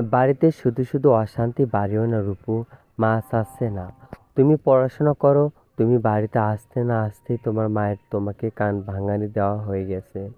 বাড়িতে শুধু শুধু অশান্তি বাড়িও না রূপু। মা চাচ্ছে না তুমি পড়াশোনা করো। তুমি বাড়িতে আসতে না আসতেই তোমার মায়ের তোমাকে কান ভাঙানি দেওয়া হয়ে গেছে।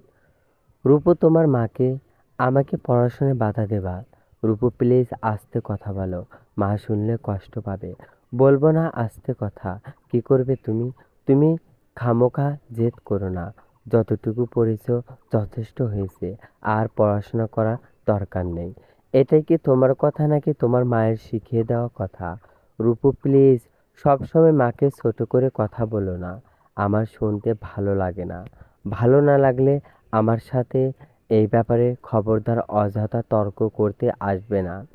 রূপু তোমার মাকে আমাকে পড়াশোনায় বাধা দেবা। রূপু প্লিজ আস্তে কথা বলো। মা শুনলে কষ্ট পাবে। বলবো না আস্তে কথা। কি করবে তুমি? তুমি খামোখা জেদ করো না। যতটুকু পড়েছো যথেষ্ট হয়েছে। আর পড়াশোনা করার দরকার নেই। এটাই কি তোমার কথা নাকি তোমার মায়ের শিখিয়ে দেওয়া কথা? রূপু প্লিজ সবসময় মাকে ছোট করে কথা বলো না। আমার শুনতে ভালো লাগে না। ভালো না লাগলে আমার সাথে এই ব্যাপারে খবরদার অযথা তর্ক করতে আসবে না।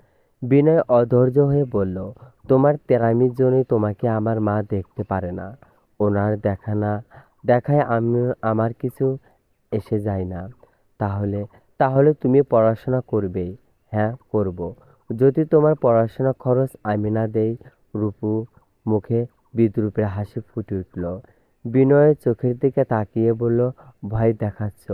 বিনয় অধৈর্য হয়ে বলল, তোমার তেড়ামির জন্যই তোমাকে আমার মা দেখতে পারে না। ওনার দেখা না দেখায় আমি আমার কিছু এসে যায় না। তাহলে তাহলে তুমি পড়াশোনা করবেই? হ্যাঁ করব। যদি তোমার পড়াশোনা খরচ আমি না দেই। রূপু মুখে বিদ্রূপের হাসি ফুটে উঠল। বিনয়ের চোখের দিকে তাকিয়ে বলল, ভয় দেখাচ্ছ?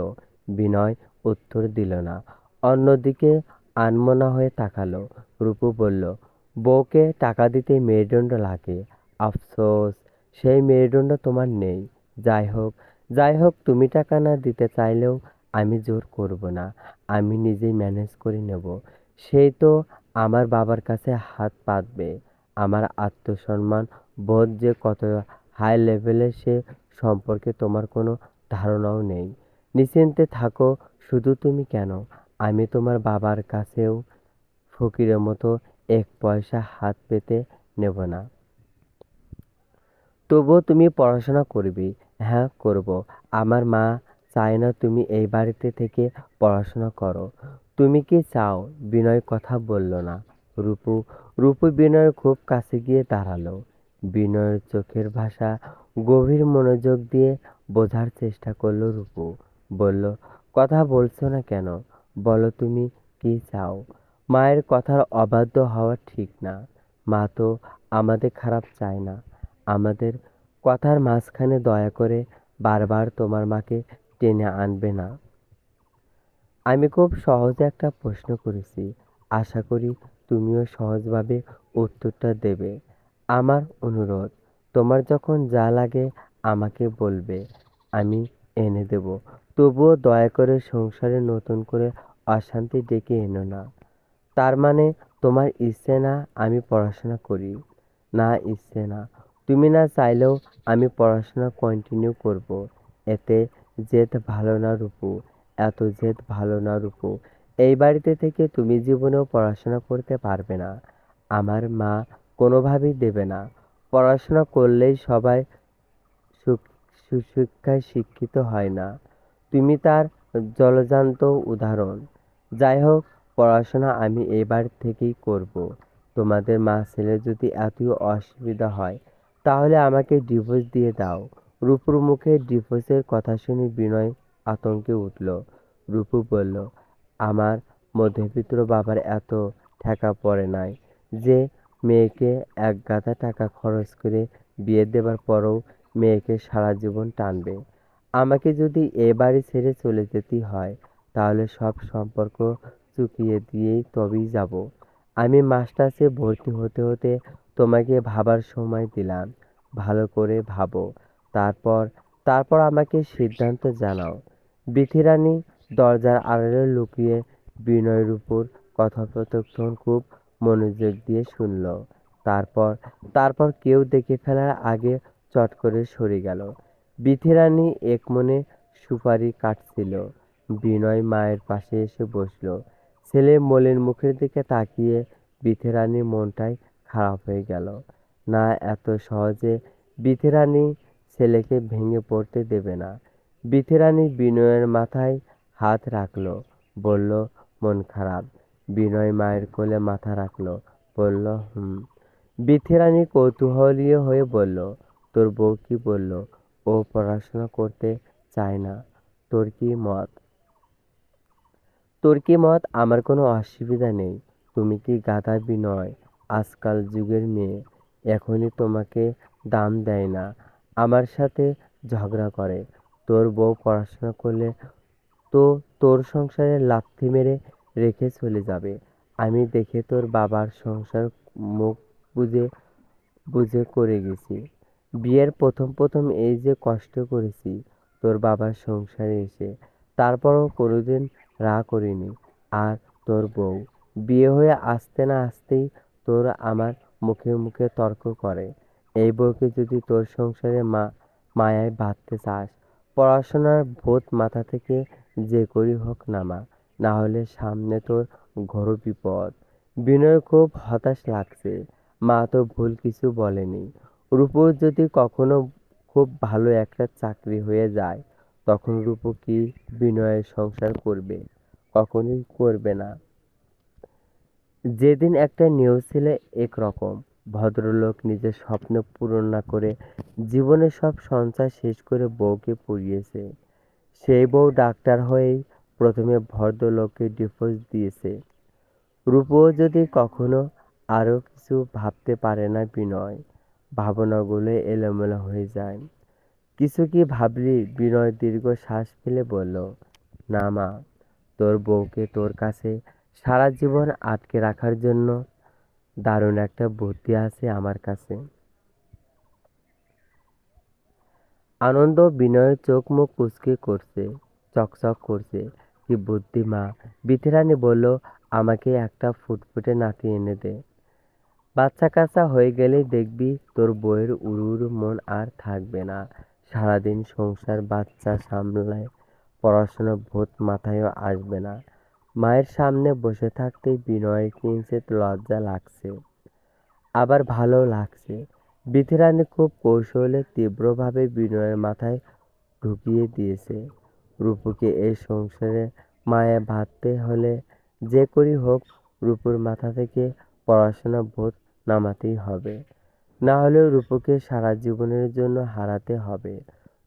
বিনয় উত্তর দিল না। অন্যদিকে আনমনা হয়ে তাকালো। রূপু বলল, বউকে টাকা দিতে মেরুদণ্ড লাগে। আফসোস সেই মেরুদণ্ড তোমার নেই। যাই হোক যাই হোক, তুমি টাকা না দিতে চাইলেও আমি জোর করব না। আমি নিজেই ম্যানেজ করে নেব। সেই তো আমার বাবার কাছে হাত পাতবে। আমার আত্মসম্মান বোধ যে কত হাই লেভেলের সে সম্পর্কে তোমার কোনো ধারণাও নেই। নিশ্চিন্তে থাকো। শুধু তুমি কেন, আমি তোমার বাবার কাছেও ফকিরের মতো এক পয়সা হাত পেতে নেব না। তবুও তুমি পড়াশোনা করবি? হ্যাঁ করব। আমার মা চায় না তুমি এই বাড়িতে থেকে পড়াশোনা করো। তুমি কি চাও? বিনয় কথা বলল না। রূপু রূপু বিনয়ের খুব কাছে গিয়ে দাঁড়ালো। বিনয়ের চোখের ভাষা গভীর মনোযোগ দিয়ে বোঝার চেষ্টা করলো রূপু। বলল, কথা বলছো না কেন? বলো তুমি কি চাও? মায়ের কথার অবাধ্য হওয়া ঠিক না। মা তো আমাদের খারাপ চায় না। আমাদের কথার মাঝখানে দয়া করে বারবার তোমার মাকে টেনে আনবে না। আমি খুব সহজে একটা প্রশ্ন করেছি। আশা করি তুমিও সহজভাবে উত্তরটা দেবে। আমার অনুরোধ, তোমার যখন যা লাগে আমাকে বলবে। আমি এনে দেব। তবুও দয়া করে সংসারে নতুন করে অশান্তি ডেকে এনো না। তার মানে তোমার ইচ্ছে না আমি পড়াশোনা করি? না, ইচ্ছে না। তুমি না চাইলেও আমি পড়াশোনা কন্টিনিউ করব। এতে জেদ ভালো না রূপু। এত জেদ ভালো না রূপু। এই বাড়িতে থেকে তুমি জীবনেও পড়াশোনা করতে পারবে না। আমার মা কোনোভাবেই দেবে না। পড়াশোনা করলেই সবাই সুশিক্ষায় শিক্ষিত হয় না। তুমি তার জলজান্ত উদাহরণ। যাই হোক, পড়াশোনা আমি এবার থেকেই করব। তোমাদের মা ছেলের যদি এতই অসুবিধা হয় তাহলে আমাকে ডিভোর্স দিয়ে দাও। রূপুর মুখে ডিভোর্সের কথা শুনে বিনয় আতঙ্কে উঠল। রূপু বলল, আমার মধ্যবিত্ত বাবার এত ঠেকা পড়ে নাই যে মেয়েকে এক গাদা টাকা খরচ করে বিয়ে দেবার পরও মেয়েকে সারা জীবন টানবে। আমাকে যদি এ বাড়ি ছেড়ে চলে যেতে হয় তাহলে সব সম্পর্ক চুকিয়ে দিয়েই তবেই যাব। আমি মাস্টার্সে ভর্তি হতে হতে তোমাকে ভাবার সময় দিলাম। ভালো করে ভাবো। তারপর তারপর আমাকে সিদ্ধান্ত জানাও। বিথিরানী দরজার আড়ালে লুকিয়ে বিনয়ের উপর কথোপকথন খুব মনোযোগ দিয়ে শুনল। তারপর তারপর কেউ দেখে ফেলার আগে চট করে সরে গেল। বিথিরানী একমনে সুপারি কাটছিল। বিনয় মায়ের পাশে এসে বসল। ছেলে মলিন মুখের দিকে তাকিয়ে বিথিরানীর মনটাই খারাপ হয়ে গেল। না, এত সহজে বিথিরানী ছেলেকে ভেঙে পড়তে দেবে না। বিথিরানী বিনয়ের মাথায় হাত রাখল। বলল, মন খারাপ? বিনয় মায়ের কোলে মাথা রাখল। বলল, হুম। বিথিরানী কৌতূহলী হয়ে বলল, তোর বউ কি বলল? ও পড়াশোনা করতে চায় না। তোর কি মত? তোর কি মত? আমার কোনো অসুবিধা নেই। তুমি কি গাধা বিনয়? আজকাল যুগের মেয়ে এখনই তোমাকে দাম দেয় না। আমার সাথে ঝগড়া করে। তোর বউ পড়াশোনা করলে তো তোর সংসারে লাথি মেরে রেখে চলে যাবে। আমি দেখে তোর বাবার সংসার মুখ বুজে বুঝে করে গেছি। বিয়ের প্রথম প্রথম এই যে কষ্ট করেছি তোর বাবার সংসারে এসে, তারপরও কোনোদিন রাগ করিনি। আর তোর বউ বিয়ে হয়ে আসতে না আসতেই তোর আমার মুখে মুখে তর্ক করে। এই বউকে যদি তোর সংসারে মায়ায় বাঁধতে চাস, পড়াশোনার ভূত মাথা থেকে যে করি হোক নামা, না হলে সামনে তোর ঘোর বিপদ। বিনয়ের খুব হতাশ লাগছে। মা তো ভুল কিছু বলেনি। রূপুর যদি কখনো খুব ভালো একটা চাকরি হয়ে যায়, তখন রূপু কি বিনয়ের সংসার করবে? কখনোই করবে না। যেদিন একটা নিউজ ছিল একরকম, ভদ্রলোক নিজের স্বপ্ন পূরণ না করে জীবনের সব সঞ্চয় শেষ করে বউকে পুড়িয়েছে। সেই বউ ডাক্তার হয়েই প্রথমে ভদ্রলোককে ডিভোর্স দিয়েছে। রূপও যদি কখনো আরো কিছু ভাবতে পারে না বিনয়। ভাবনাগুলো এলোমেলো হয়ে যায়। কিছু কি ভাবলি? বিনয় দীর্ঘ শ্বাস ফেলে বলল, না মা, তোর বউকে তোর কাছে সারা জীবন আটকে রাখার জন্য দারুণ একটা বুদ্ধি আছে আমার কাছে। আনন্দ বিনয়ের চোখ মুখ কুঁচকে করছে, চকচক করছে। কি বুদ্ধি মা? বিথিরানী বলল, আমাকে একটা ফুটফুটে নাতি এনে দে। বাচ্চা কাচ্চা হয়ে গেলেই দেখবি তোর বউয়ের উড়ু উড়ু মন আর থাকবে না। সারাদিন সংসার বাচ্চা সামলায়, পড়াশোনা ভূত মাথায়ও আসবে না। মায়ের সামনে বসে থাকতেই বিনয়ের কিঞ্চিৎ লজ্জা লাগছে, আবার ভালো লাগছে। বিথিরানী খুব কৌশলে তীব্রভাবে বিনয়ের মাথায় ঢুকিয়ে দিয়েছে, রূপুকে এই সংসারে মায়ে বাঁধতে হলে যে করেই হোক রূপুর মাথা থেকে পড়াশোনা ভূত নামাতেই হবে। না হলেও রূপুকে সারা জীবনের জন্য হারাতে হবে।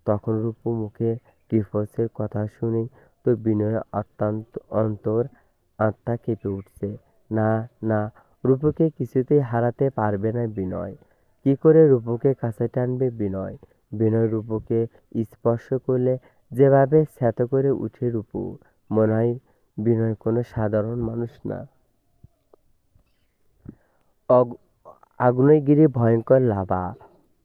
তখন রূপু মুখে ডিভোর্সের কথা শুনেই তো বিনয়ের অত্যন্ত অন্তর আত্মা কেঁপে উঠছে। না, না, রূপুকে কিছুতেই হারাতে পারবে না বিনয়। কি করে রূপুকে কাছে টানবে বিনয়? বিনয় রূপুকে স্পর্শ করলে যেভাবে স্যাঁতো করে উঠে রূপু, মনে হয় বিনয় কোনো সাধারণ মানুষ না। অগ- আগ্নেয়গিরি ভয়ঙ্কর লাভা।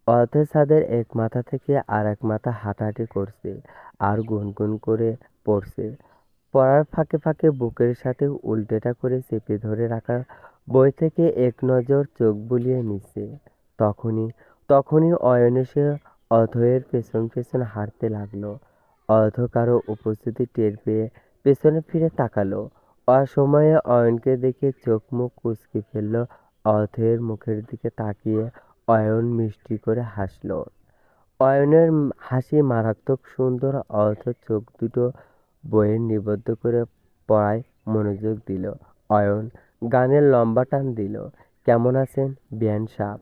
অর্ধেছাদের এক মাথা থেকে আর এক মাথা হাঁটাহাঁটি করছে আর গুনগুন করে পড়ছে। পড়ার ফাঁকে ফাঁকে বুকের সাথে উল্টেটা করে চেপে ধরে রাখা বই থেকে এক নজর চোখ বুলিয়ে নিচ্ছে। তখনই তখনই অয়ন এসে অথয়ের পেছন পেছন হাঁটতে লাগলো। অর্ধ কারো উপস্থিতি টের পেয়ে পেছনে ফিরে তাকালো। অসময়ে অয়নকে দেখে চোখ মুখ কুঁচকে ফেলল। অথয়ের মুখের দিকে তাকিয়ে অয়ন মিষ্টি করে হাসল। অয়নের হাসি মারাত্মক সুন্দর। অর্থ চোখ দুটো বইয়ে নিবদ্ধ করে পড়ায় মনোযোগ দিল। অয়ন গানের লম্বা টান দিল, কেমন আছেন বিয়ান সাব?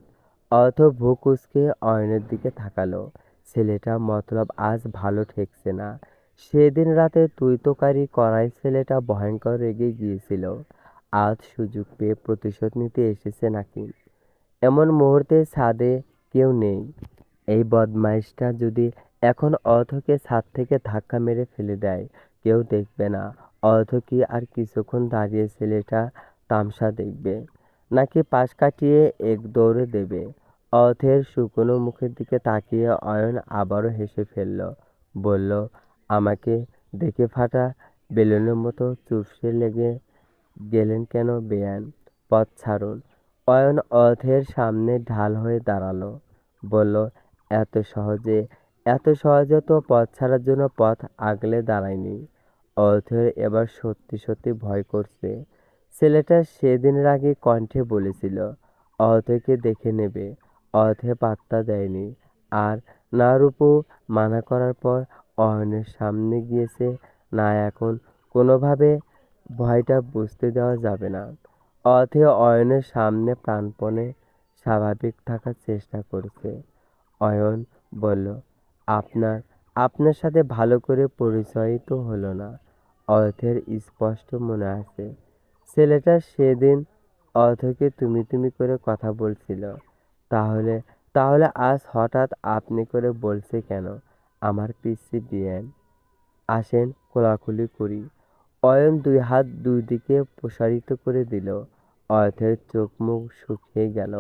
অর্থ ভ্রু কুঁচকে অয়নের দিকে তাকালো। ছেলেটা মতলব আজ ভালো ঠেকছে না। সেদিন রাতে তুই তোকারি করায় ছেলেটা ভয়ঙ্কর রেগে গিয়েছিল। আজ সুযোগ পেয়ে প্রতিশোধ নিতে এসেছে নাকি? এমন মুহূর্তে ছাদে কেউ নেই। এই বদমাইশটা যদি এখন অর্থকে ছাদ থেকে ধাক্কা মেরে ফেলে দেয়, কেউ দেখবে না। অর্থ কি আর কিছুক্ষণ দাঁড়িয়ে ছেলেটা তামসা দেখবে, নাকি পাশ কাটিয়ে এক দৌড়ে দেবে? অর্থের শুকনো মুখের দিকে তাকিয়ে অয়ন আবারও হেসে ফেলল। বলল, আমাকে দেখে ফাটা বেলুনের মতো চুপসে লেগে গেলেন কেন বেয়ান? পথ ছাড়ুন। অয়ন অর্থের সামনে ঢাল হয়ে দাঁড়ালো। বলল, এত সহজে এত সহজে তো পথ ছাড়ার জন্য পথ আগলে দাঁড়ায়নি। অর্থের এবার সত্যি সত্যি ভয় করছে। ছেলেটা সেদিনের আগে কণ্ঠে বলেছিল অর্থকে দেখে নেবে। অর্থে পাত্তা দেয়নি। আর না রূপু মানা করার পর অয়নের সামনে গিয়েছে। না, এখন কোনোভাবে ভয়টা বুঝতে দেওয়া যাবে না। অর্থে অয়নের সামনে প্রাণপণে স্বাভাবিক থাকার চেষ্টা করছে। অয়ন বলল, আপনার আপনার সাথে ভালো করে পরিচয়ই তো হলো না। অর্থের স্পষ্ট মনে আছে ছেলেটা সেদিন অর্থকে তুমি তুমি করে কথা বলছিল। তাহলে তাহলে আজ হঠাৎ আপনি করে বলছে কেন? আমার পিসি বিয়েন, আসেন খোলাখুলি করি। অয়ন দুই হাত দুই দিকে প্রসারিত করে দিল। অয়থের চোখ মুখ শুকিয়ে গেল।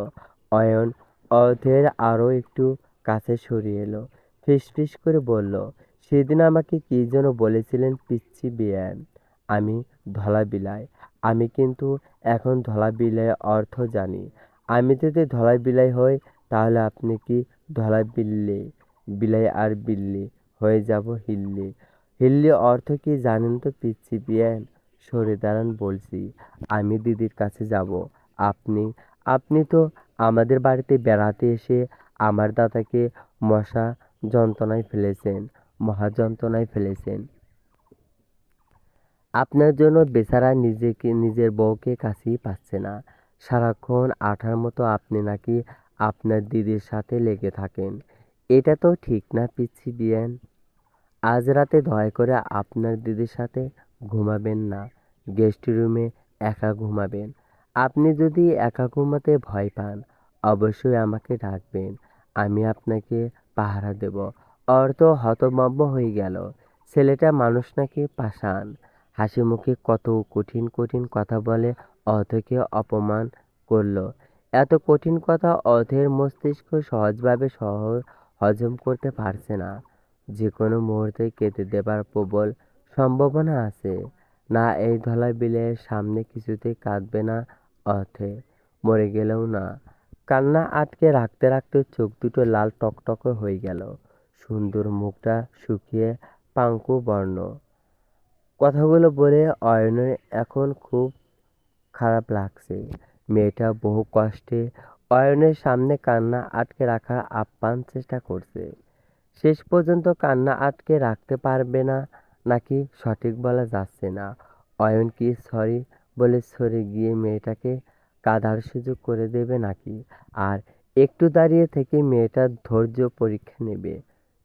অয়ন অয়থের আরো একটু কাছে সরিয়ে এলো। ফিসফিস করে বলল, সেদিন আমাকে কি যেন বলেছিলেন পিচ্চি বেয়ান? আমি ধলা বিলাই। আমি কিন্তু এখন ধলা বিলাই অর্থ জানি। আমি যদি ধলা বিলাই হই তাহলে আপনি কি ধলা বিল্লি? বিলাই আর বিল্লি হয়ে যাব হিল্লি। হিল্লি অর্থ কি জানেন তো পিচ্চি বিয়ান? সরে দাঁড়ান বলছি। আমি দিদির কাছে যাব। আপনি আপনি তো আমাদের বাড়িতে বেড়াতে এসে আমার দাদাকে মশা যন্ত্রণায় ফেলেছেন, মহা যন্ত্রণায় ফেলেছেন। আপনার জন্য বেচারা নিজের বউকে কাছেই পাচ্ছে না। সারাক্ষণ আঠার মতো আপনি নাকি আপনার দিদির সাথে লেগে থাকেন। এটা তো ঠিক না পিচ্চি বিয়ান। আজ রাতে দয়া করে আপনার দিদির সাথে ঘুমাবেন না। গেস্ট রুমে একা ঘুমাবেন। আপনি যদি একা ঘুমাতে ভয় পান অবশ্যই আমাকে ডাকবেন। আমি আপনাকে পাহারা দেব। অর্থ হতভম্ব হয়ে গেল। ছেলেটা মানুষ নাকি পাষাণ। হাসি মুখে কত কঠিন কঠিন কথা বলে অর্থকে অপমান করল। এত কঠিন কথা অর্থের মস্তিষ্ক সহজভাবে হজম করতে পারছে না। যে কোনো মুহূর্তে কেটে দেবার প্রবল সম্ভাবনা আছে। না, এই ধলা বিলের সামনে কিছুতেই কাঁদবে না অর্থে, মরে গেলেও না। কান্না আটকে রাখতে রাখতে চোখ দুটো লাল টকটকে হয়ে গেল। সুন্দর মুখটা শুকিয়ে পাঙ্কু বর্ণ। কথাগুলো বলে অয়নের এখন খুব খারাপ লাগছে। মেয়েটা বহু কষ্টে অয়নের সামনে কান্না আটকে রাখার আপ্রাণ চেষ্টা করছে। শেষ পর্যন্ত কান্না আটকে রাখতে পারবে না নাকি সঠিক বলা যাচ্ছে না। অয়ন কি সরি বলে সরে গিয়ে মেয়েটাকে কাঁদার সুযোগ করে দেবে নাকি আর একটু দাঁড়িয়ে থেকে মেয়েটার ধৈর্য পরীক্ষা নেবে?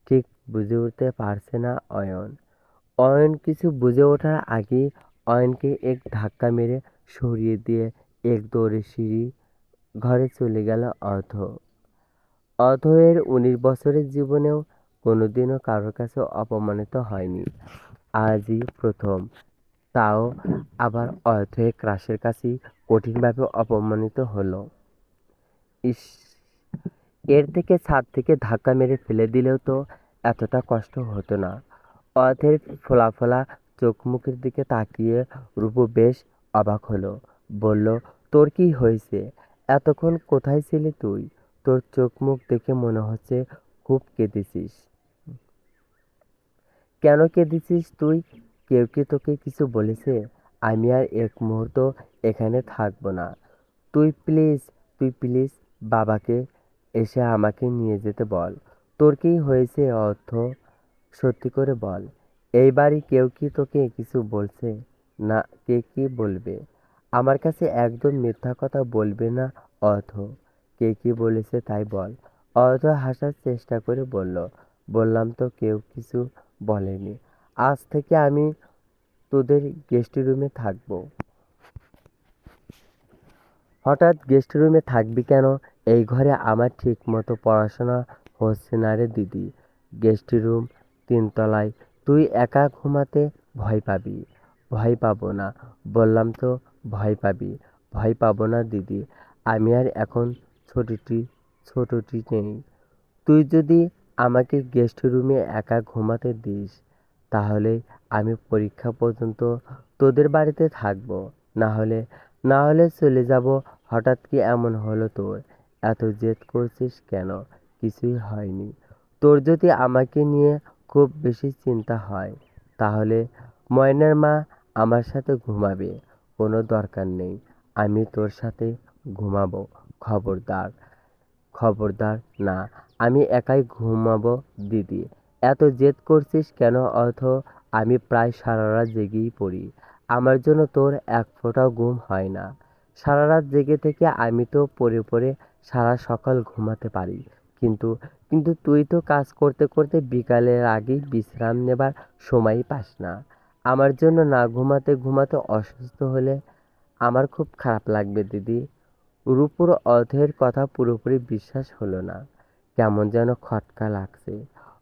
ঠিক বুঝে উঠতে পারছে না অয়ন। অয়ন কিছু বুঝে ওঠার আগেই অয়নকে এক ধাক্কা মেরে সরিয়ে দিয়ে এক দৌড়ে সিঁড়ি ঘরে চলে গেল অর্থ। অথয়ের ১৯ বছরের জীবনেও কোনোদিনও কারোর কাছে অপমানিত হয়নি। আজই প্রথম। তাও আবার অথয়ের ক্রাশের কাছেই কঠিনভাবে অপমানিত হলো। ইস! এর থেকে ছাদ থেকে ধাক্কা মেরে ফেলে দিলেও তো এতটা কষ্ট হতো না। অথের ফোলা ফোলা চোখ মুখের দিকে তাকিয়ে রূপু বেশ অবাক হলো। বলল, তোর কি হয়েছে? এতক্ষণ কোথায় ছিলি তুই? তোর চোখ মুখ দেখে মনে হচ্ছে খুব কেঁদেছিস। কেন কেঁদেছিস তুই? কেউ কি তোকে কিছু বলেছে? আমি আর এক মুহূর্ত এখানে থাকবো না। তুই প্লিজ তুই প্লিজ বাবাকে এসে আমাকে নিয়ে যেতে বল। তোর কি হয়েছে অর্থ? সত্যি করে বল। এই বাড়ি কেউ কি তোকে কিছু বলছে? না, কে কি বলবে? আমার কাছে একদম মিথ্যা কথা বলবে না অর্থ। কে কি বলেছে তাই বল। অর্থ হাসার চেষ্টা করে বলল, বললাম তো কেউ কিছু বলেনি। আজ থেকে আমি তোদের গেস্ট রুমে থাকবো। হঠাৎ গেস্ট রুমে থাকবি কেন? এই ঘরে আমার ঠিক মতো পড়াশোনা হচ্ছে না রে দিদি। গেস্ট রুম ৩ তলায়। তুই একা ঘুমাতে ভয় পাবি। ভয় পাবো না। বললাম তো ভয় পাবি। ভয় পাবো না দিদি। আমি আর এখন ছোটটি ছোটটি নেই। তুই যদি আমাকে গেস্ট রুমে একা ঘুমাতে দিস তাহলে আমি পরীক্ষা পর্যন্ত তোদের বাড়িতে থাকবো। না হলে না হলে চলে যাব। হঠাৎ কি এমন হলো তোর? এত জেদ করছিস কেন? কিছুই হয়নি। তোর যদি আমাকে নিয়ে খুব বেশি চিন্তা হয় তাহলে ময়নার মা আমার সাথে ঘুমাবে। কোনো দরকার নেই আমি তোর সাথে ঘুমাবো। খবরদার খবরদার না, আমি একাই ঘুমাবো দিদি। এত জেদ করছিস কেন অর্থ? আমি প্রায় সারা রাত জেগেই পড়ি। আমার জন্য তোর এক ফোঁটাও ঘুম হয় না। সারা রাত জেগে থেকে আমি তো পড়ে পড়ে সারা সকাল ঘুমাতে পারি। কিন্তু কিন্তু তুই তো কাজ করতে করতে বিকালের আগেই বিশ্রাম নেবার সময়ই পাস না। আমার জন্য না ঘুমাতে ঘুমাতে অসুস্থ হলে আমার খুব খারাপ লাগবে দিদি। রূপুর অর্থের কথা পুরোপুরি বিশ্বাস হলো না। কেমন যেন খটকা লাগছে।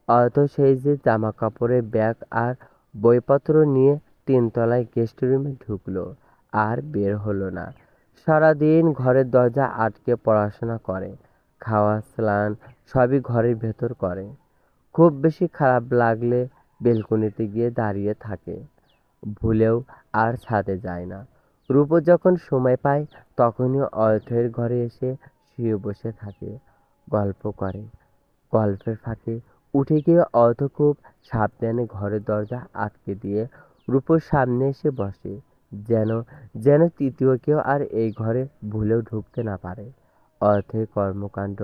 অর্থ সেই যে জামা কাপড়ের ব্যাগ আর বইপত্র নিয়ে তিনতলায় গেস্ট রুমে ঢুকলো, আর বের হলো না। সারাদিন ঘরের দরজা আটকে পড়াশোনা করে, খাওয়া স্নান সবই ঘরের ভেতর করে। খুব বেশি খারাপ লাগলে বেলকনিতে গিয়ে দাঁড়িয়ে থাকে, ভুলেও আর ছাদে যায় না। রূপো যখন সময় পায় তখনই অথয়ের ঘরে এসে শুয়ে বসে থাকে, গল্প করে। গল্পের ফাঁকে উঠে গিয়ে অর্থ খুব সাবধানে ঘরের দরজা আটকে দিয়ে রূপোর সামনে এসে বসে, যেন যেন তৃতীয় কেউ আর এই ঘরে ভুলেও ঢুকতে না পারে। অর্থের কর্মকাণ্ড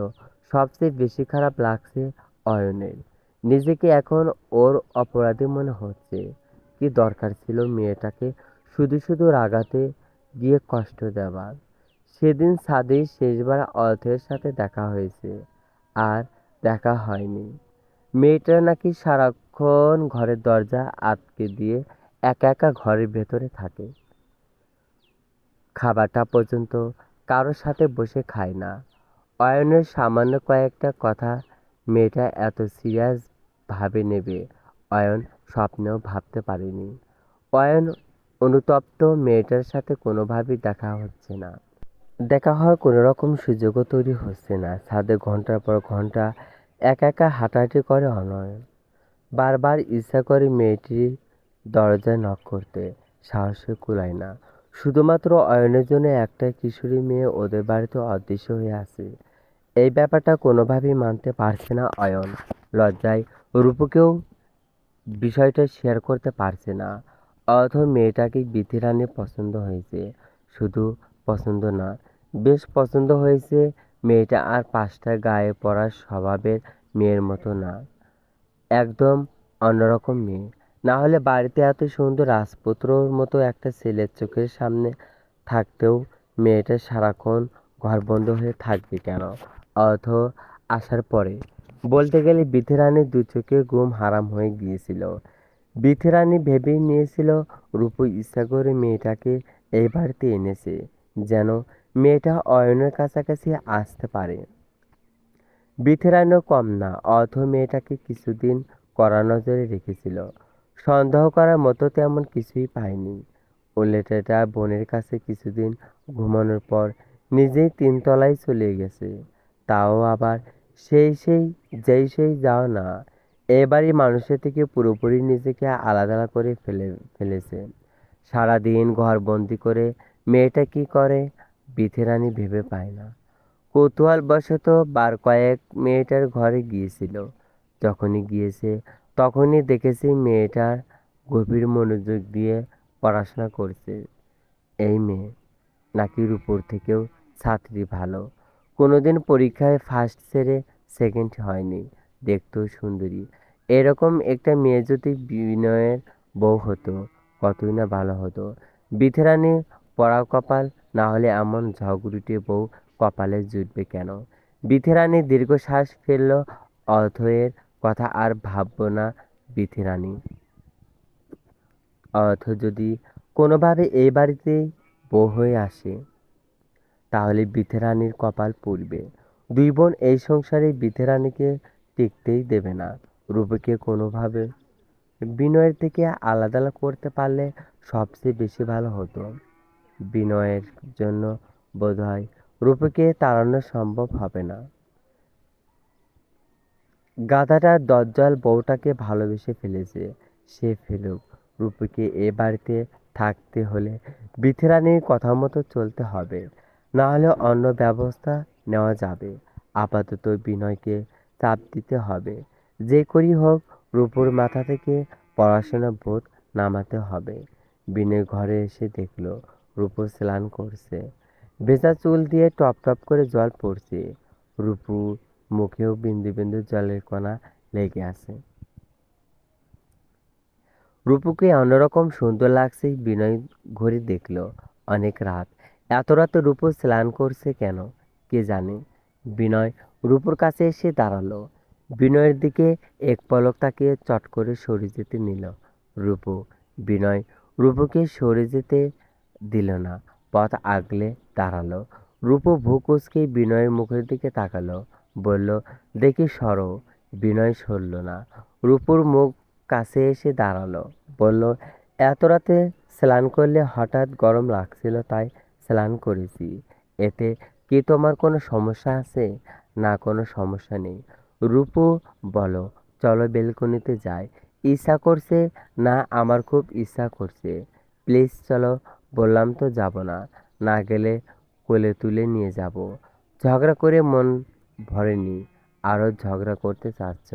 সবচেয়ে বেশি খারাপ লাগছে অয়নের। নিজেকে এখন ওর অপরাধী মনে হচ্ছে। কি দরকার ছিল মেয়েটাকে শুধু শুধু রাগাতে গিয়ে কষ্ট দেওয়ার। সেদিন ছাদেই শেষবার অর্থের সাথে দেখা হয়েছে, আর দেখা হয়নি। মেয়েটা নাকি সারাক্ষণ ঘরের দরজা আটকে দিয়ে একা একা ঘরের ভেতরে থাকে, খাবারটা পর্যন্ত কারোর সাথে বসে খায় না। অয়নের সামান্য কয়েকটা কথা মেয়েটা এত সিরিয়াস ভাবে নেবে অয়ন স্বপ্নেও ভাবতে পারেনি। অয়ন অনুতপ্ত, মেয়েটার সাথে কোনোভাবেই দেখা হচ্ছে না। দেখা হওয়ার কোনো রকম সুযোগও তৈরি হচ্ছে না। ছাদে ঘন্টার পর ঘন্টা একা একা হাঁটাহাঁটি করে অনয়ন। বারবার ইচ্ছা করে মেয়েটির দরজায় নক করতে, সাহসে কুলায় না। শুধুমাত্র অয়নের জন্য একটা কিশোরী মেয়ে ওদের বাড়িতে অদৃশ্য হয়ে আছে। এই ব্যাপারটা কোনোভাবেই মানতে পারছে না অয়ন। লজ্জায় রূপকেও বিষয়টা শেয়ার করতে পারছে না। অথচ মেয়েটাকে বিথি রানীর পছন্দ হয়েছে। শুধু পছন্দ না, বেশ পছন্দ হয়েছে। মেয়েটা আর পাঁচটা গায়ে পড়ার স্বভাবের মেয়ের মতো না, একদম অন্যরকম মেয়ে। না হলে বাড়িতে এত সুন্দর রাজপুত্রর মতো একটা ছেলের চোখের সামনে থাকতেও মেয়েটা সারাক্ষণ ঘরবন্দ হয়ে থাকবে কেন? অথ আসার পরে বলতে গেলে বিথি রানীর দু চোখে ঘুম হারাম হয়ে গিয়েছিল। বিথি রানী ভেবেই নিয়েছিল রূপু ইচ্ছা করে মেয়েটাকে এই বাড়িতে এনেছে, যেন মেয়েটা অয়নের কাছাকাছি আসতে পারে। বিথি রানীও কম না, অথ মেয়েটাকে কিছুদিন কড়া নজরে রেখেছিল। সন্দেহ করার মতো তেমন কিছুই পায়নি। ওলেটেটা বোনের কাছে কিছুদিন ঘুমানোর পর নিজেই তিনতলায় চলে গেছে। তাও আবার সেই যাও না, এবারই মানুষের থেকে পুরোপুরি নিজেকে আলাদা করে ফেলেছে। সারাদিন ঘরবন্দি করে মেয়েটা কি করে বিথি রানী ভেবে পায় না। কৌতূহলবশত বার কয়েক মেয়েটার ঘরে গিয়েছিল। যখনই গিয়েছে তখনই দেখেছে মেয়েটার গভীর মনোযোগ দিয়ে পড়াশোনা করছে। এই মেয়ে নাকি রূপোর থেকেও ছাত্রী ভালো, কোনোদিন পরীক্ষায় ফার্স্ট ছেড়ে সেকেন্ড হয়নি, দেখতেও সুন্দরী। এরকম একটা মেয়ে যদি বিনয়ের বউ হতো কতই না ভালো হতো। বিথিরানী পড়া কপাল, না হলে এমন ঝগড়ুটে বউ কপালে জুটবে কেন? বিথিরানী দীর্ঘশ্বাস ফেলল। অথয়ের কথা আর ভাবব না বিথিরানী। অথ যদি কোনোভাবে এই বাড়িতে বউ হয়ে আসে তাহলে বিথি রানীর কপাল পুড়বে। দুই বোন এই সংসারে বিথি রানীকে টিকতেই দেবে না। রূপকে কোনোভাবে বিনয়ের থেকে আলাদা করতে পারলে সবচেয়ে বেশি ভালো হতো। বিনয়ের জন্য বোধহয় রূপকে তাড়ানো সম্ভব হবে না। গাধাটা দজ্জাল বউটাকে ভালোবেসে ফেলেছে, সে ফেলুক। রূপকে এ বাড়িতে থাকতে হলে বিথি রানীর কথা মতো চলতে হবে, না হলে অন্য ব্যবস্থা নেওয়া যাবে। আপাতত বিনয়কে চাপ দিতে হবে। যে করেই হোক রূপুর মাথা থেকে পড়াশোনা বোধ নামাতে হবে। বিনয় ঘরে এসে দেখল রূপু স্নান করছে, ভেজা চুল দিয়ে টপ টপ করে জল পড়ছে। রূপুর মুখেও বিন্দু বিন্দু জলের কণা লেগে আছে। রূপুকে অন্যরকম সুন্দর লাগছে। বিনয় ঘড়ি দেখল অনেক রাত। এত রাতে রূপু স্নান করছে কেন কে জানে। বিনয় রূপুর কাছে এসে দাঁড়ালো। বিনয়ের দিকে এক পলক তাকিয়ে চট করে সরে যেতে নিল রূপু। বিনয় রূপুকে সরে যেতে দিল না, পথ আগলে দাঁড়ালো। রূপু ভ্রু কুঁচকে বিনয়ের মুখের দিকে তাকালো, বলল, দেখি সরো। বিনয় সরল না। রূপুর মুখ কাছে এসে দাঁড়ালো, বলল, এত রাতে স্নান করলে হঠাৎ গরম লাগছিল তাই স্নান করেছি। এতে কি তোমার কোনো সমস্যা আছে? না, কোনো সমস্যা নেই। রূপু বলো, চলো বেলকনিতে যাই। ইচ্ছা করছে? না, আমার খুব ইচ্ছা করছে। প্লিজ চলো। বললাম তো যাব না। না গেলে কোলে তুলে নিয়ে যাব। ঝগড়া করে মন ভরেনি। আরো ঝগড়া করতে চাচ্ছ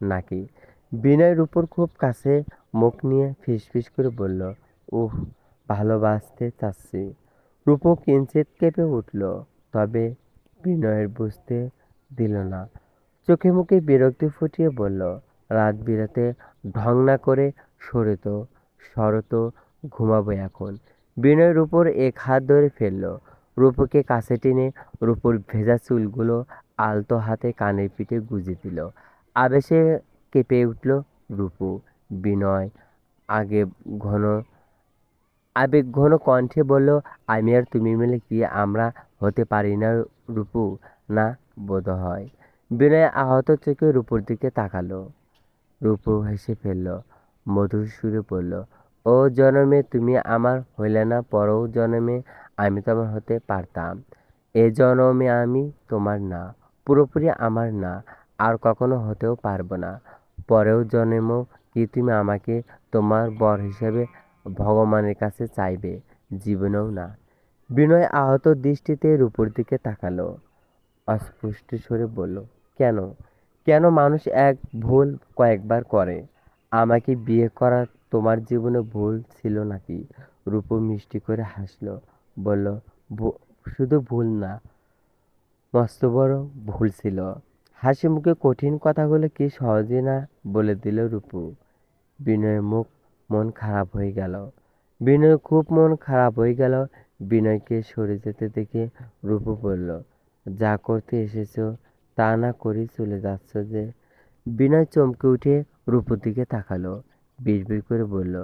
নাকি? বিনয় রূপুর খুব কাছে মুখ নিয়ে ফিসফিস করে বলল, উহ, ভালোবাসতে চাচ্ছি। রূপু কিঞ্চিত কেঁপে উঠল, তবে বিনয়ের বুঝতে দিল না। চোখে মুখে বিরক্তি ফুটিয়ে বলল, রাত বিরাতে ঢং না করে সরো তো, ঘুমাবো এখন। বিনয় রূপুর এক হাত ধরে ফেলল, রূপুকে কাছে টেনে রূপুর ভেজা চুলগুলো আলতো হাতে কানের পিঠে গুজে দিল। আবেশে কেঁপে উঠল রূপু। বিনয় আগে ঘন আবেগঘন কণ্ঠে বলল, আমি আর তুমি মিলে কি আমরা হতে পারি না রূপু? না, বোধহয়। বিনয় আহত চোখে রূপুর দিকে তাকালো। রূপু হেসে ফেলল, মধুর সুরে বলল, ও জনমে তুমি আমার হইলে না, পরও জনমে আমি তোমার হতে পারতাম। এ জনমে আমি তোমার না, পুরোপুরি আমার না, আর কখনো হতেও পারবো না। পরেও জন্মেও কি তুমি আমাকে তোমার বর হিসেবে ভগবানের কাছে চাইবে? জীবনেও না। বিনয় আহত দৃষ্টিতে রূপুর দিকে তাকালো, অস্পষ্ট স্বরে বলল, কেন? কেন মানুষ এক ভুল কয়েকবার করে? আমাকে বিয়ে করা তোমার জীবনে ভুল ছিল নাকি? রূপু মিষ্টি করে হাসলো, বলল, শুধু ভুল না, মস্ত বড় ভুল ছিল। হাসি মুখে কঠিন কথাগুলো কি সহজে না বলে দিল রূপু। বিনয়ের মন খারাপ হয়ে গেল। বিনয়ের খুব মন খারাপ হয়ে গেল। বিনয়কে সরে যেতে দেখে রূপু বলল, যা করতে এসেছো তা না করেই চলে যাচ্ছ যে? বিনয় চমকে উঠে রূপুর দিকে তাকালো, বিড়বিড় করে বলল,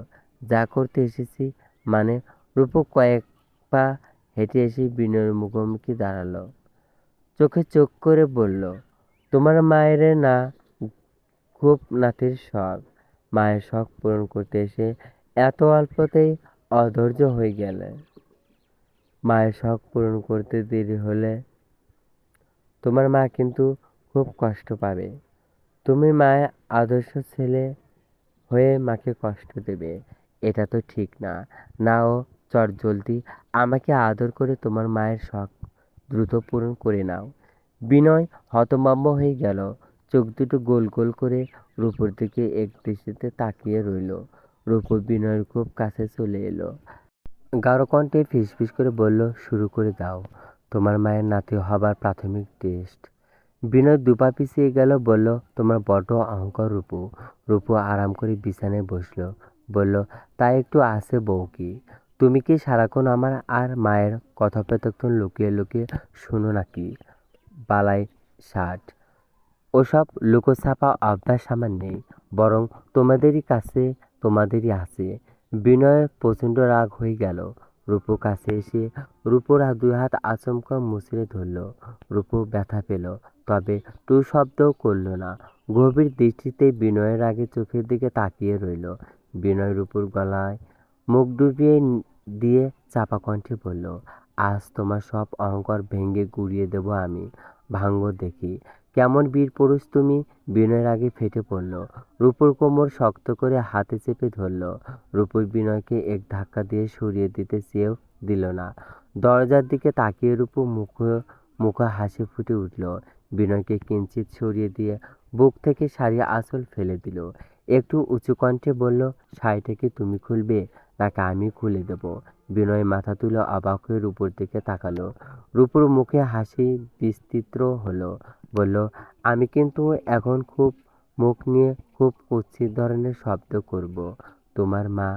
যা করতে এসেছি মানে? রূপু কয়েক পা হেঁটে এসে বিনয়ের মুখোমুখি দাঁড়ালো, চোখে চোখ করে বলল, তোমার মায়ের না খুব নাতির শখ? মায়ের শখ পূরণ করতে এসে এত অল্পতেই অধৈর্য হয়ে গেলে? মায়ের শখ পূরণ করতে দেরি হলে তোমার মা কিন্তু খুব কষ্ট পাবে। তুমি মায়ের আদর্শ ছেলে হয়ে মাকে কষ্ট দেবে, এটা তো ঠিক না। নাও, চটজলদি আমাকে আদর করে তোমার মায়ের শখ দ্রুত পূরণ করে নাও। বিনয় হতভম্ব হয়ে গেল, চোখ দুটো গোল গোল করে রূপুর দিকে একদৃষ্টিতে তাকিয়ে রইল। রূপু বিনয়ের খুব কাছে চলে এলো, গাঢ় কণ্ঠে ফিসফিস করে বলল, শুরু করে দাও তোমার মায়ের নাতি হবার প্রাথমিক টেস্ট। বিনয় দুপা পিছিয়ে গেল, বলল, তোমার বড্ড অহংকার রূপু। রূপু আরাম করে বিছানায় বসলো, বলল, তাই একটু আছে বউ কি? তুমি কি সারাক্ষণ আমার আর মায়ের কথোপকথন লুকিয়ে লুকিয়ে শুনো নাকি? বালাই ষাট, ওসব লুকোছাপা অভ্যাস আমার নেই, বরং তোমাদেরই আছে। বিনয়ের প্রচণ্ড রাগ হয়ে গেল। রূপু কাছে এসে রূপুর দুই হাত আচমকা মুচড়ে ধরল। রূপু ব্যথা পেল, তবে টু শব্দও করল না। গভীর দৃষ্টিতে বিনয়ের রাগে চোখের দিকে তাকিয়ে রইল। বিনয় রূপুর গলায় মুখ ডুবিয়ে দিয়ে চাপা কণ্ঠে বলল, আজ তোমার সব অহংকার ভেঙে গুঁড়িয়ে দেব আমি। ভাঙো দেখি, কেমন বীর পুরুষ তুমি। বিনয়ের আগে ফেটে পড়ল। রূপুর কোমর শক্ত করে হাতে চেপে ধরল। রূপুর বিনয়কে এক ধাক্কা দিয়ে সরিয়ে দিতে চেয়েও দিল না। দরজার দিকে তাকিয়ে রূপু মুখে হাসি ফুটে উঠল। বিনয়কে কিঞ্চিত সরিয়ে দিয়ে বুক থেকে শাড়ির আঁচল ফেলে দিল। একটু উঁচু কণ্ঠে বলল, শাড়িটা কি তুমি খুলবে নাকি আমি খুলে দেব? বিনয় মাথা তুলে অবাক হয়ে রূপুর দিকে তাকালো। রূপুর মুখে হাসি বিস্তৃত হলো, বলল, আমি কিন্তু এখন মুখ নিয়ে খুব কুৎসিত ধরনের শব্দ করব। তোমার মা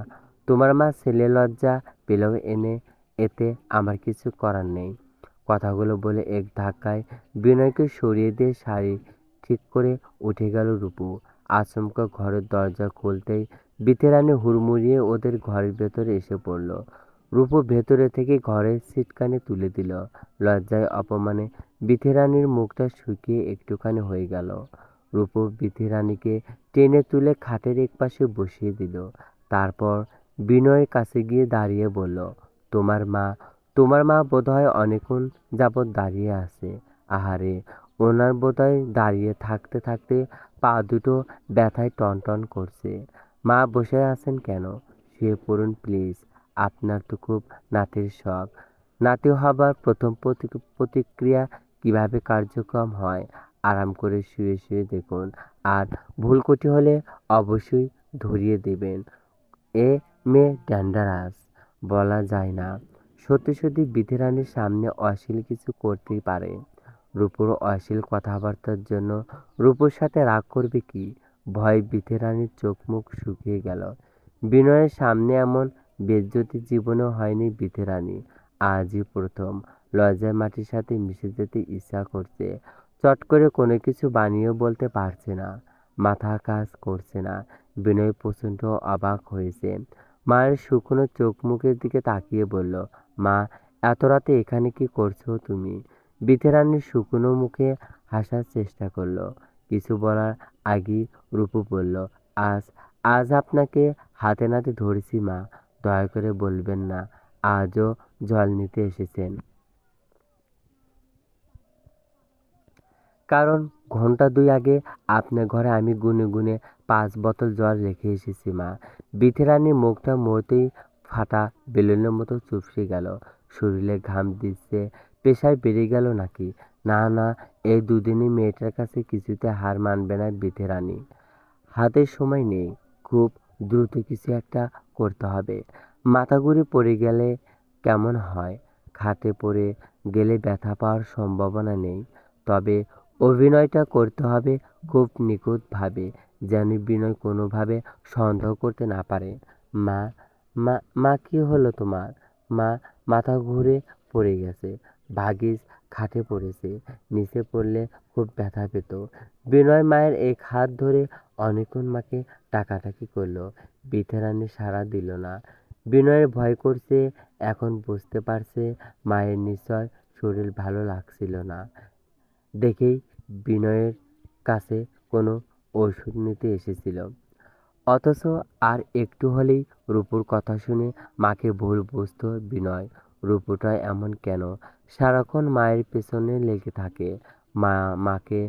তোমার মা ছেলে লজ্জা পেলেও এতে আমার কিছু করার নেই। কথাগুলো বলে এক ধাক্কায় বিনয়কে সরিয়ে দিয়ে শাড়ি ঠিক করে উঠে গেল রূপু। আচমকা ঘরের দরজা খুলতেই বিথেরানি হুড়মুড়িয়ে ওদের ঘরের ভেতরে এসে পড়ল। রূপু ভেতরে থেকে ঘরের সিটকানি তুলে দিল। লজ্জায় অপমানে বিথেরানির মুখটা শুকিয়ে একটুখানি হয়ে গেল। রূপু বিথেরানিকে টেনে তুলে খাটের একপাশে বসিয়ে দিল। তারপর বিনয়ের কাছে গিয়ে দাঁড়িয়ে বলল, তোমার মা তোমার মা বোধহয় অনেকক্ষণ যাবৎ দাঁড়িয়ে আছে। আহারে, ওনার বোধহয় দাঁড়িয়ে থাকতে থাকতে পা দুটো ব্যথায় টনটন করছে। মা বসে আছেন কেন? শুয়ে পড়ুন প্লিজ। আপনার তো খুব নাতির শখ। নাতি হবার প্রথম প্রতিক্রিয়া কিভাবে কার্যক্রম হয় আরাম করে শুয়ে শুয়ে দেখুন। আর ভুলকুটি হলে অবশ্যই ধরিয়ে দেবেন। এ মেয়ে ডেঞ্জারাস, বলা যায় না। সত্যি সত্যি বিধিরানীর সামনে অশ্লীল কিছু করতেই পারে। রূপুর অশ্লীল কথাবার্তার জন্য রূপুর সাথে রাগ করবে কি? ভয়ে বিধিরানীর চোখ মুখ শুকিয়ে গেল। বিনয়ের সামনে এমন বেজ্জতি জীবনেও হয়নি বিধিরানী, আজই প্রথম। লজ্জায় মাটির সাথে মিশে যেতে ইচ্ছা করছে। চট করে কোনো কিছু বানিয়েও বলতে পারছে না, মাথা কাজ করছে না। বিনয় প্রচণ্ড অবাক হয়েছে। মায়ের শুকনো চোখ মুখের দিকে তাকিয়ে বলল, মা, এত রাতে এখানে কি করছো তুমি? বিথেরানীর শুকনো মুখে হাসার চেষ্টা করলো। কিছু বলার আগেই রূপু বলল, আজ আজ আপনাকে হাতে নাতে ধরেছি মা, দয়া করে বলবেন না আজও জল নিতে এসেছেন। কারণ ঘন্টা দুই আগে আপনার ঘরে আমি গুনে গুনে 5 বোতল জল রেখে এসেছি মা। বিথেরানীর মুখটা মুহূর্তেই ফাটা বেলুনের মতো চুপসে গেল। শরীরে ঘাম দিচ্ছে। প্রেশার বেড়ে গেল নাকি? না না, এই দুদিনে মেয়েটার কাছে কিছুতে হার মানবে না বিথেরানী। হাতে সময় নেই, খুব দ্রুত কিছু একটা করতে হবে। মাথা ঘুরে পড়ে গেলে কেমন হয়? খাটে পড়ে গেলে ব্যথা পাওয়ার সম্ভাবনা নেই, তবে অভিনয়টা করতে হবে খুব নিখুঁতভাবে, যেন বিনয় কোনোভাবে সন্দেহ করতে না পারে। মা, মা, মা, কি হলো তোমার? মা মাথা ঘুরে পড়ে গেছে। ভাগিস খাটে পড়েছে। নিচে পড়লে খুব ব্যথা পেত। বিনয় মায়ের এক হাত ধরে অনেকক্ষণ মাকে টাকাটাকি করলো। বিথেরানী সাড়া দিল না। বিনয়ের ভয় করছে। এখন বুঝতে পারছে মায়ের নিশ্চয় শরীর ভালো লাগছিল না দেখেই বিনয়ের কাছে কোনো ওষুধ নিতে এসেছিল। অথচ আর একটু হলেই রূপুর কথা শুনে মাকে ভুল বুঝত বিনয়। রূপুটা এমন কেন? সারাক্ষণ মায়ের পেছনে লেগে থাকে। মাকে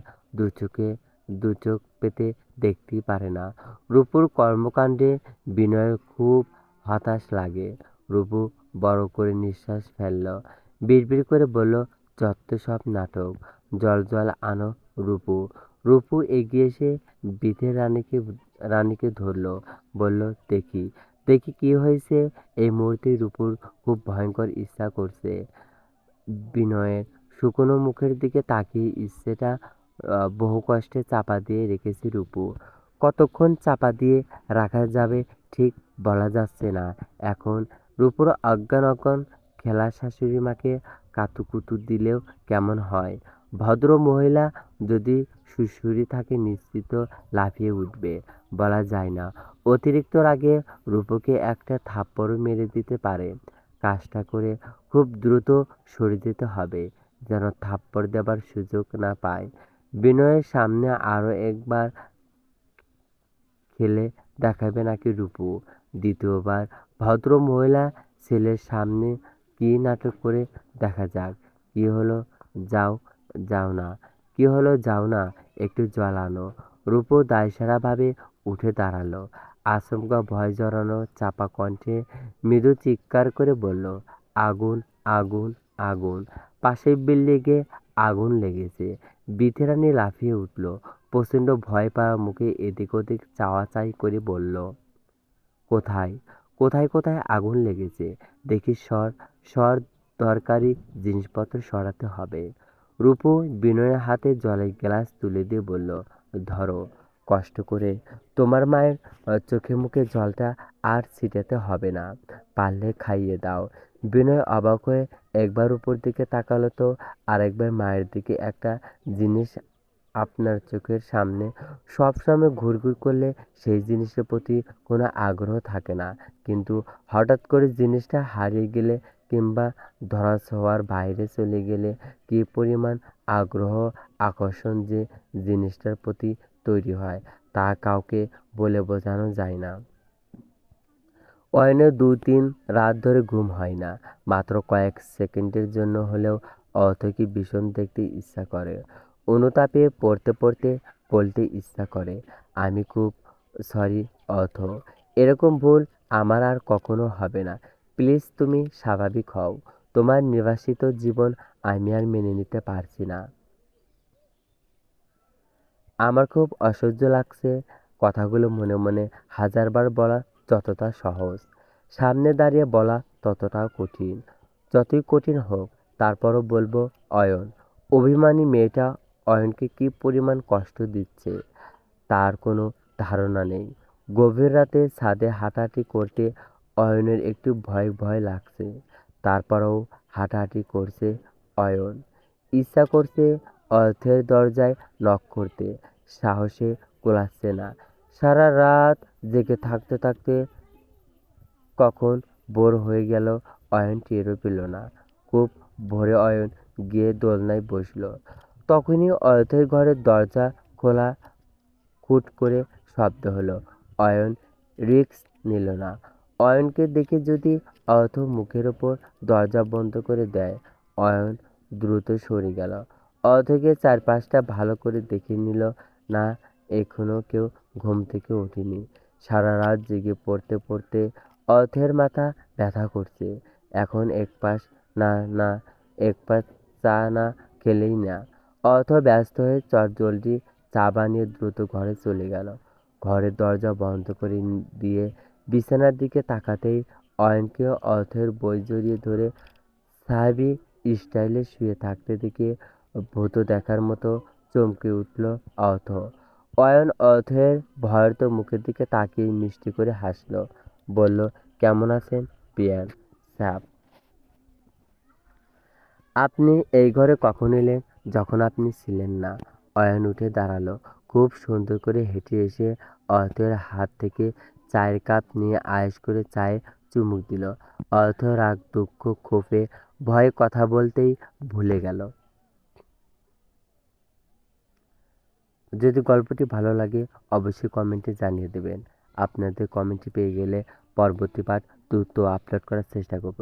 দু চোখ পেতে দেখতেই পারে না। রূপুর কর্মকাণ্ডে বিনয়ের খুব হতাশ লাগে। রূপু বড় করে নিঃশ্বাস ফেলল। বিড়বিড় করে বলল, যত সব নাটক। জল জল আনো রূপু। রূপু এগিয়ে এসে বিথে রানীকে ধরল। বলল, দেখি দেখি কি হয়েছে। এই মুহূর্তে রূপুর খুব ভয়ঙ্কর ইচ্ছা করছে। বিনয়ের শুকনো মুখের দিকে তাকিয়ে ইচ্ছেটা বহু কষ্টে চাপা দিয়ে রেখেছে রূপু। কতক্ষণ চাপা দিয়ে রাখা যাবে ঠিক বলা যাচ্ছে না এখন। রূপুর অজ্ঞান অজ্ঞান খেলা শাশুড়ি মাকে কাতুকুতু দিলেও কেমন হয়? ভদ্র মহিলা যদি সুশুরি থাকে নিশ্চিত লাফিয়ে উঠবে, বলা যায় না। অতিরিক্ত রাগে রূপুকে একটা থাপ্পড়ও মেরে দিতে পারে। কাজটা করে খুব দ্রুত সরে যেতে হবে, যেন থাপ্পড় দেবার সুযোগ না পায়। বিনয়ের সামনে আরো একবার খেলে দেখাবে নাকি রূপু? দ্বিতীয়বার ভদ্র মহিলা ছেলের সামনে কি নাটক করে দেখা যাক। কি হলো, যাও যাও না? কি হলো, যাও না? একটু জল আনো। রূপু দায়সারাভাবে উঠে দাঁড়ালো। আচমকা ভয় জড়ানো চাপা কণ্ঠে মৃদু চিৎকার করে বলল, আগুন, আগুন, আগুন! পাশের বিল্ডিংয়ে আগুন লেগেছে। বিথেরানী লাফিয়ে উঠল। প্রচণ্ড ভয় পাওয়া মুখে এদিক ওদিক চাওয়াচাই করে বলল, কোথায় কোথায় কোথায় আগুন লেগেছে? দেখি সর সর, দরকারি জিনিসপত্র সরাতে হবে। রূপু বিনয়ের হাতে জলের গ্লাস তুলে দিয়ে বলল, ধরো কষ্ট করে। তোমার মায়ের চোখে মুখে জলটা আর ছিটাতে হবে না, পারলে খাইয়ে দাও। বিনয় অবাক হয়ে একবার উপর দিকে তাকালো তো আরেকবার মায়ের দিকে। একটা জিনিস আপনার চোখের সামনে সবসময় ঘুরঘুর করলে সেই জিনিসের প্রতি কোনো আগ্রহ থাকে না, কিন্তু হঠাৎ করে জিনিসটা হারিয়ে গেলে কিংবা ধরাছোঁয়ার বাইরে চলে গেলে কী পরিমাণ আগ্রহ আকর্ষণ যে জিনিসটার প্রতি তৈরি হয় তা কাউকে বলে বোঝানো যায় না। অয়নের ২-৩ রাত ধরে ঘুম হয় না। মাত্র কয়েক সেকেন্ডের জন্য হলেও অর্থকে ভীষণ দেখতে ইচ্ছা করে। অনুতাপে পড়তে পড়তে বলতে ইচ্ছা করে, আমি খুব সরি অর্থ। এরকম ভুল আমার আর কখনো হবে না। প্লিজ তুমি স্বাভাবিক হও। তোমার নির্বাসিত জীবন আমি আর মেনে নিতে পারছি না। আমার খুব অসহ্য লাগছে। কথাগুলো মনে মনে হাজারবার বলা যতটা সহজ, সামনে দাঁড়িয়ে বলা ততটাও কঠিন। যতই কঠিন হোক, তারপরও বলবো অয়ন। অভিমানী মেয়েটা অয়নকে কি পরিমাণ কষ্ট দিচ্ছে তার কোনো ধারণা নেই। গভীর রাতে ছাদে হাঁটাহাঁটি করতে অয়নের একটু ভয় ভয় লাগছে। তারপরেও হাঁটাহাঁটি করছে অয়ন। ইচ্ছা করছে অর্থের দরজায় নক করতে, সাহসে কুলাচ্ছে না। সারা রাত জেগে থাকতে থাকতে কখন ভোর হয়ে গেল অয়ন টেরও পেল না। খুব ভোরে অয়ন গিয়ে দোলনায় বসল। তখনই অর্থের ঘরের দরজা খোলা খুট করে শব্দ হলো। অয়ন রিস্ক নিল না। অয়নকে দেখে যদি অর্থ মুখের ওপর দরজা বন্ধ করে দেয়। অয়ন দ্রুত সরে গেল। অর্থকে চারপাশটা ভালো করে দেখে নিল। না, এখনো কেউ ঘুম থেকে ওঠেনি। সারা রাত জেগে পড়তে পড়তে অর্থের মাথা ব্যথা করছে। এখন এক পাশ না না এক পাশ চা না খেলেই না। অর্থ ব্যস্ত হয়ে চটজলদি চা বানিয়ে দ্রুত ঘরে চলে গেল। ঘরের দরজা বন্ধ করে দিয়ে বিছানার দিকে তাকাতেই অয়নকে অর্থের বই জড়িয়ে ধরে সাহেবী স্টাইলে শুয়ে থাকতে দেখে ভূত দেখার মতো চমকে উঠল অর্থ। অয়ন অর্থের ভয়ার্ত মুখের দিকে তাকিয়ে মিষ্টি করে হাসল। বলল, কেমন আছেন পিয়ান সাহেব? আপনি এই ঘরে কখন এলেন? যখন আপনি ছিলেন না। অয়ন উঠে দাঁড়ালো। খুব সুন্দর করে হেঁটে এসে অর্থের হাত থেকে চায়ের কাপ নিয়ে আয়েশ করে চায়ে চুমুক দিল। অর্থ রাগ, দুঃখ, ক্ষোভে, ভয়ে কথা বলতেই ভুলে গেল। যদি গল্পটি ভালো লাগে অবশ্যই কমেন্টে জানিয়ে দেবেন। আপনাদের কমেন্টটি পেয়ে গেলে পরবর্তী পার্ট দ্রুত আপলোড করার চেষ্টা করব।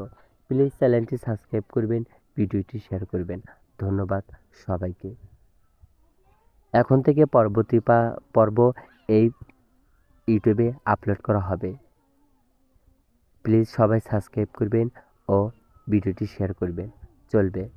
প্লিজ চ্যানেলটি সাবস্ক্রাইব করবেন, ভিডিওটি শেয়ার করবেন। ধন্যবাদ সবাইকে। এখন থেকে পরবর্তী পর্ব এই ইউটিউবে আপলোড করা হবে। প্লিজ সবাই সাবস্ক্রাইব করবেন ও ভিডিওটি শেয়ার করবেন। চলবে।